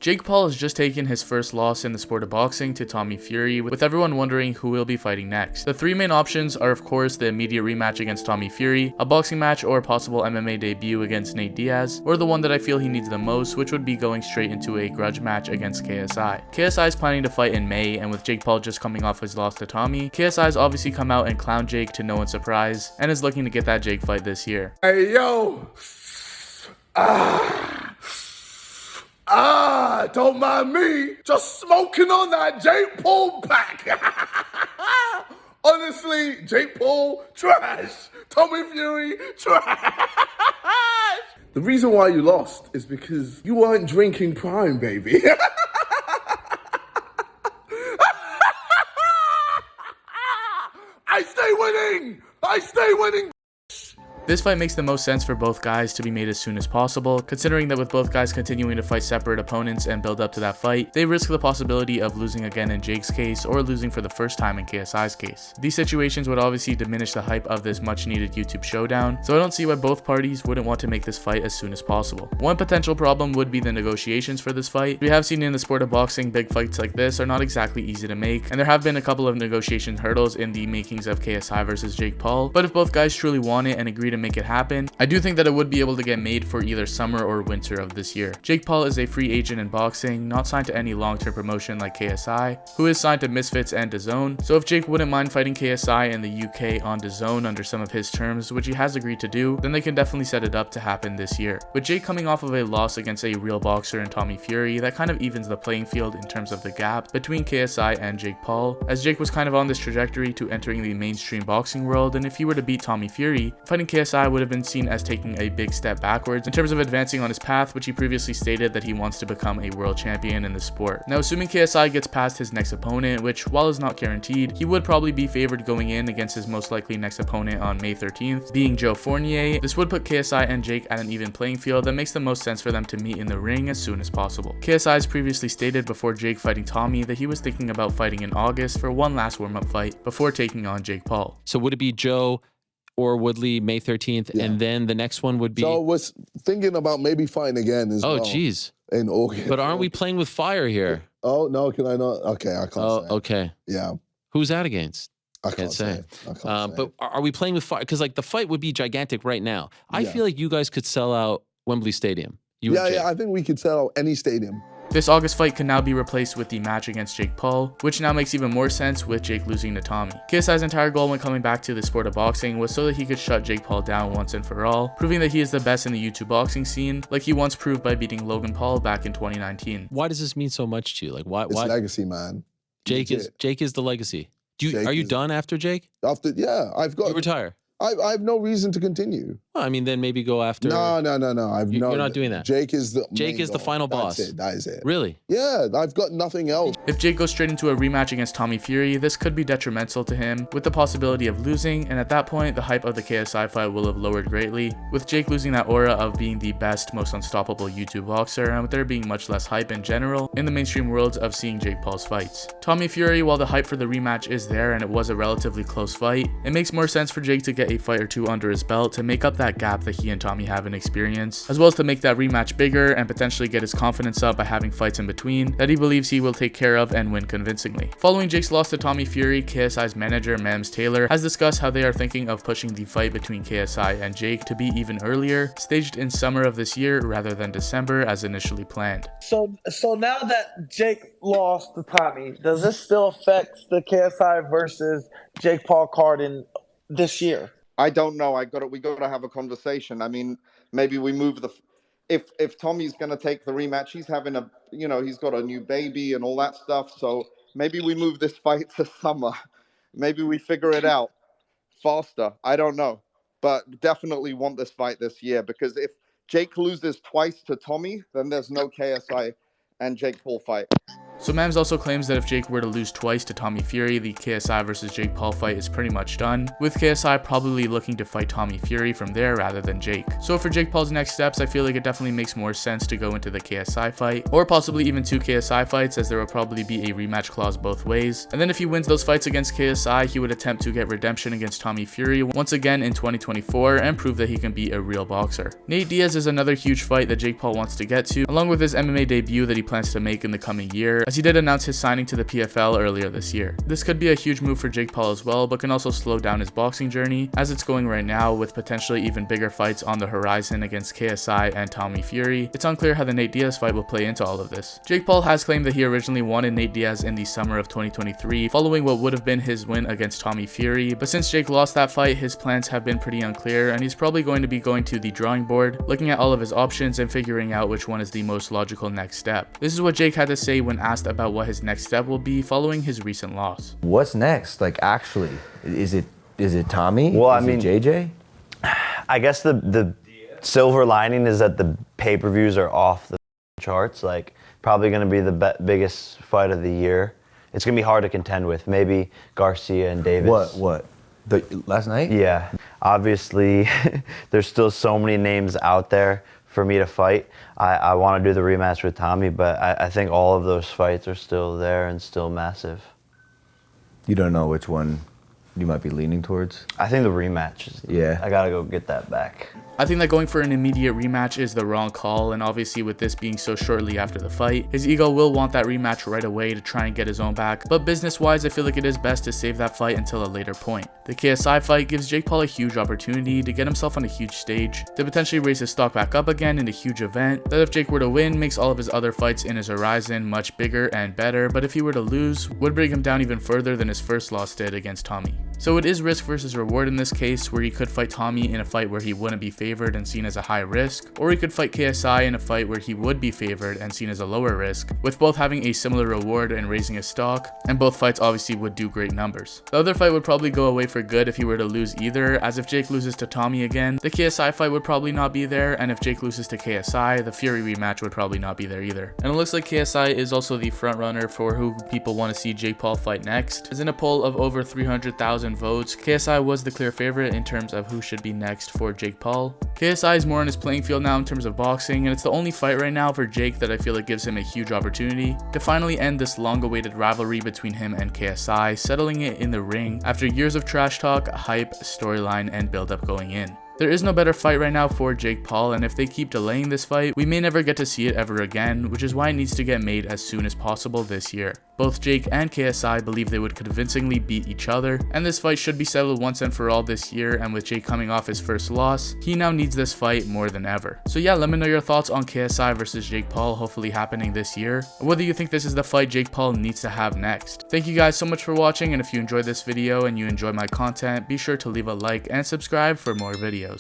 Jake Paul has just taken his first loss in the sport of boxing to Tommy Fury, with everyone wondering who he'll be fighting next. The three main options are of course the immediate rematch against Tommy Fury, a boxing match or a possible MMA debut against Nate Diaz, or the one that I feel he needs the most, which would be going straight into a grudge match against KSI. KSI is planning to fight in May, and with Jake Paul just coming off his loss to Tommy, KSI has obviously come out and clowned Jake to no one's surprise, and is looking to get that Jake fight this year. Hey yo! Don't mind me. Just smoking on that Jake Paul pack. Honestly, Jake Paul, trash. Tommy Fury, trash. The reason why you lost is because you weren't drinking Prime, baby. I stay winning. I stay winning. This fight makes the most sense for both guys to be made as soon as possible, considering that with both guys continuing to fight separate opponents and build up to that fight, they risk the possibility of losing again in Jake's case or losing for the first time in KSI's case. These situations would obviously diminish the hype of this much needed YouTube showdown, so I don't see why both parties wouldn't want to make this fight as soon as possible. One potential problem would be the negotiations for this fight. We have seen in the sport of boxing, big fights like this are not exactly easy to make, and there have been a couple of negotiation hurdles in the makings of KSI versus Jake Paul, but if both guys truly want it and agree to make it happen, I do think that it would be able to get made for either summer or winter of this year. Jake Paul is a free agent in boxing, not signed to any long-term promotion like KSI, who is signed to Misfits and DAZN, so if Jake wouldn't mind fighting KSI in the UK on DAZN under some of his terms, which he has agreed to do, then they can definitely set it up to happen this year. With Jake coming off of a loss against a real boxer in Tommy Fury, that kind of evens the playing field in terms of the gap between KSI and Jake Paul, as Jake was kind of on this trajectory to entering the mainstream boxing world, and if he were to beat Tommy Fury, fighting KSI would have been seen as taking a big step backwards in terms of advancing on his path, which he previously stated that he wants to become a world champion in the sport. Now, assuming KSI gets past his next opponent, which while is not guaranteed, he would probably be favored going in against his most likely next opponent on May 13th, being Joe Fournier. This would put KSI and Jake at an even playing field that makes the most sense for them to meet in the ring as soon as possible. KSI has previously stated before Jake fighting Tommy that he was thinking about fighting in August for one last warm-up fight before taking on Jake Paul. So would it be Joe or Woodley May 13th, and then the next one would be... So I was thinking about maybe fighting again as well. Oh, geez. In August. But aren't we playing with fire here? Oh, no, can I not? Okay, I can't say. Okay. Yeah. Who's that against? I can't say. I can't say. But are we playing with fire? Because like the fight would be gigantic right now. I feel like you guys could sell out Wembley Stadium. Yeah, I think we could sell out any stadium. This August fight can now be replaced with the match against Jake Paul, which now makes even more sense with Jake losing to Tommy. KSI's entire goal when coming back to the sport of boxing was so that he could shut Jake Paul down once and for all, proving that he is the best in the YouTube boxing scene, like he once proved by beating Logan Paul back in 2019. Why does this mean so much to you? Like why? It's legacy, man. Jake is the legacy. Are you done after Jake? I've got. You retire. I have no reason to continue. Well, I mean, then maybe go after. No. You're not doing that. Jake is the final boss. That's it. That is it. Really? Yeah, I've got nothing else. If Jake goes straight into a rematch against Tommy Fury, this could be detrimental to him, with the possibility of losing, and at that point, the hype of the KSI fight will have lowered greatly, with Jake losing that aura of being the best, most unstoppable YouTube boxer, and with there being much less hype in general in the mainstream worlds of seeing Jake Paul's fights. Tommy Fury, while the hype for the rematch is there and it was a relatively close fight, it makes more sense for Jake to get a fight or two under his belt to make up that gap that he and Tommy have in experience, as well as to make that rematch bigger and potentially get his confidence up by having fights in between that he believes he will take care of and win convincingly. Following Jake's loss to Tommy Fury, KSI's manager Mams Taylor has discussed how they are thinking of pushing the fight between KSI and Jake to be even earlier, staged in summer of this year rather than December as initially planned. So now that Jake lost to Tommy, does this still affect the KSI versus Jake Paul card in this year? I don't know. We gotta have a conversation. I mean, maybe we move if Tommy's gonna take the rematch, he's having he's got a new baby and all that stuff. So maybe we move this fight to summer. Maybe we figure it out faster. I don't know, but definitely want this fight this year, because if Jake loses twice to Tommy, then there's no KSI and Jake Paul fight. So Mams also claims that if Jake were to lose twice to Tommy Fury, the KSI versus Jake Paul fight is pretty much done, with KSI probably looking to fight Tommy Fury from there rather than Jake. So for Jake Paul's next steps, I feel like it definitely makes more sense to go into the KSI fight, or possibly even 2 KSI fights, as there will probably be a rematch clause both ways. And then if he wins those fights against KSI, he would attempt to get redemption against Tommy Fury once again in 2024 and prove that he can be a real boxer. Nate Diaz is another huge fight that Jake Paul wants to get to, along with his MMA debut that he plans to make in the coming year, as he did announce his signing to the PFL earlier this year. This could be a huge move for Jake Paul as well, but can also slow down his boxing journey as it's going right now, with potentially even bigger fights on the horizon against KSI and Tommy Fury. It's unclear how the Nate Diaz fight will play into all of this. Jake Paul has claimed that he originally wanted Nate Diaz in the summer of 2023, following what would have been his win against Tommy Fury, but since Jake lost that fight, his plans have been pretty unclear, and he's probably going to be going to the drawing board, looking at all of his options and figuring out which one is the most logical next step. This is what Jake had to say when asked about what his next step will be following his recent loss. What's next? Like, actually, is it Tommy? Well, I is mean, it JJ? I guess the silver lining is that the pay-per-views are off the charts. Like, probably going to be the biggest fight of the year. It's going to be hard to contend with. Maybe Garcia and Davis. What? Last night? Yeah. Obviously, there's still so many names out there for me to fight. I want to do the rematch with Tommy, but I think all of those fights are still there and still massive. You don't know which one you might be leaning towards? I think the rematch is... Yeah. I got to go get that back. I think that going for an immediate rematch is the wrong call, and obviously with this being so shortly after the fight, his ego will want that rematch right away to try and get his own back, but business-wise, I feel like it is best to save that fight until a later point. The KSI fight gives Jake Paul a huge opportunity to get himself on a huge stage, to potentially raise his stock back up again in a huge event, that if Jake were to win, makes all of his other fights in his horizon much bigger and better, but if he were to lose, would bring him down even further than his first loss did against Tommy. So it is risk versus reward in this case, where he could fight Tommy in a fight where he wouldn't be favored and seen as a high risk, or he could fight KSI in a fight where he would be favored and seen as a lower risk, with both having a similar reward and raising his stock, and both fights obviously would do great numbers. The other fight would probably go away for good if he were to lose either, as if Jake loses to Tommy again, the KSI fight would probably not be there, and if Jake loses to KSI, the Fury rematch would probably not be there either. And it looks like KSI is also the front runner for who people want to see Jake Paul fight next, as in a poll of over 300,000 votes, KSI was the clear favorite in terms of who should be next for Jake Paul. KSI is more on his playing field now in terms of boxing, and it's the only fight right now for Jake that I feel like gives him a huge opportunity to finally end this long-awaited rivalry between him and KSI, settling it in the ring after years of trash talk, hype, storyline, and build-up going in. There is no better fight right now for Jake Paul, and if they keep delaying this fight, we may never get to see it ever again, which is why it needs to get made as soon as possible this year. Both Jake and KSI believe they would convincingly beat each other, and this fight should be settled once and for all this year, and with Jake coming off his first loss, he now needs this fight more than ever. So yeah, let me know your thoughts on KSI versus Jake Paul hopefully happening this year, or whether you think this is the fight Jake Paul needs to have next. Thank you guys so much for watching, and if you enjoyed this video and you enjoy my content, be sure to leave a like and subscribe for more videos.